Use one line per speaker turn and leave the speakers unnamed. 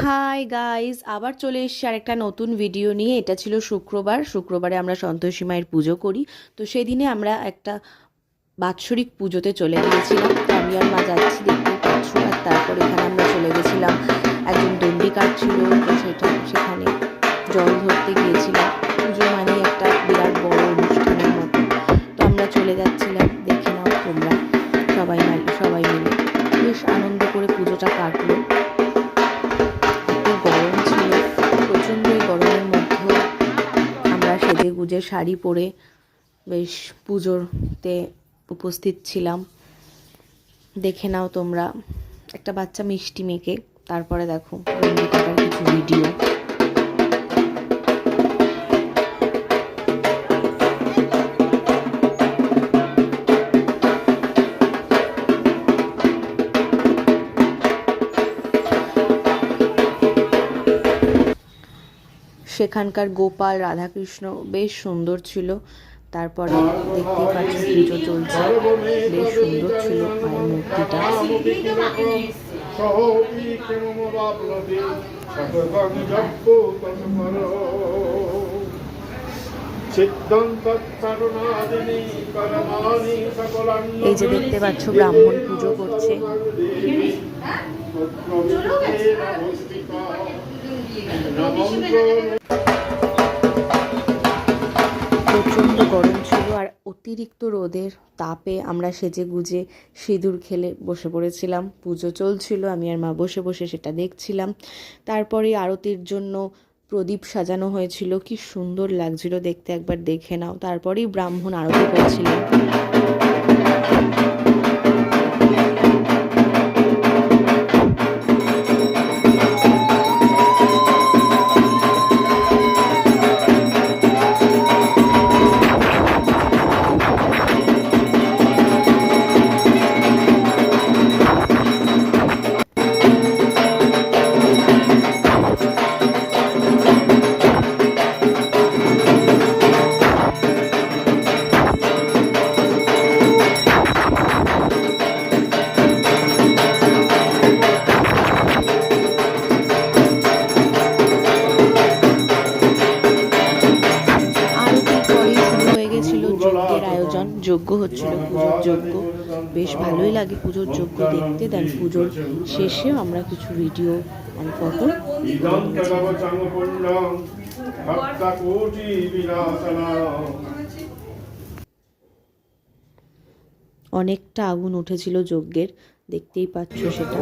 Hi guys, আবার চলে এসেছি আরেকটা নতুন ভিডিও নিয়ে। এটা ছিল শুক্রবারে আমরা সন্তোষী মায়ের পুজো করি। তো সেদিনে আমরা একটা বাৎসরিক পুজোতে চলে গিয়েছিলাম। তো আমি আর মা যাচ্ছি, দেখতেই পাচ্ছ। আর তারপর এখানে আমরা চলে গেছিলাম, একজন দণ্ডিকার ছিল, তো সেখানে জল ধরতে গিয়েছিলাম। পুজো মানে একটা বিরাট বড় অনুষ্ঠানের মতো। তো আমরা চলে যাচ্ছিলাম, দেখে নাও তোমরা। সবাই মিলে বেশ আনন্দ করে পুজোটা কাটলো। গরম ছিল প্রচণ্ড। এই গরমের মধ্যেও আমরা সেজে গুজে শাড়ি পরে বেশ পুজোতে উপস্থিত ছিলাম। দেখে নাও তোমরা একটা বাচ্চা মিষ্টি মেয়েকে। তারপরে দেখো রঞ্জিতার কিছু ভিডিও। সেখানকার গোপাল রাধাকৃষ্ণ বেশ সুন্দর ছিল। তারপরে দেখতেই পাচ্ছ পুজো চলছে, বেশ সুন্দর ছিল মায়ের মূর্তিটা। এই যে দেখতে পাচ্ছ ব্রাহ্মণ পুজো করছে। প্রচণ্ড গরম ছিল, আর অতিরিক্ত রোদের তাপে আমরা সেজে গুজে সিঁদুর খেলে বসে পড়েছিলাম। পুজো চলছিল, আমি আর মা বসে বসে সেটা দেখছিলাম। তারপরে আরতির জন্য প্রদীপ সাজানো হয়েছিল, কি সুন্দর লাগছিল দেখতে, একবার দেখে নাও। তারপরেই ব্রাহ্মণ আরতি করছিলেন। যজ্ঞের আয়োজন, যজ্ঞ হচ্ছিল, পুজোর যজ্ঞ। বেশ ভালোই লাগে পুজোর যজ্ঞ দেখতে। দেন পুজোর শেষেও আমরা কিছু ভিডিও আর ফটো। অনেকটা আগুন উঠেছিল যজ্ঞের, দেখতেই পাচ্ছ সেটা।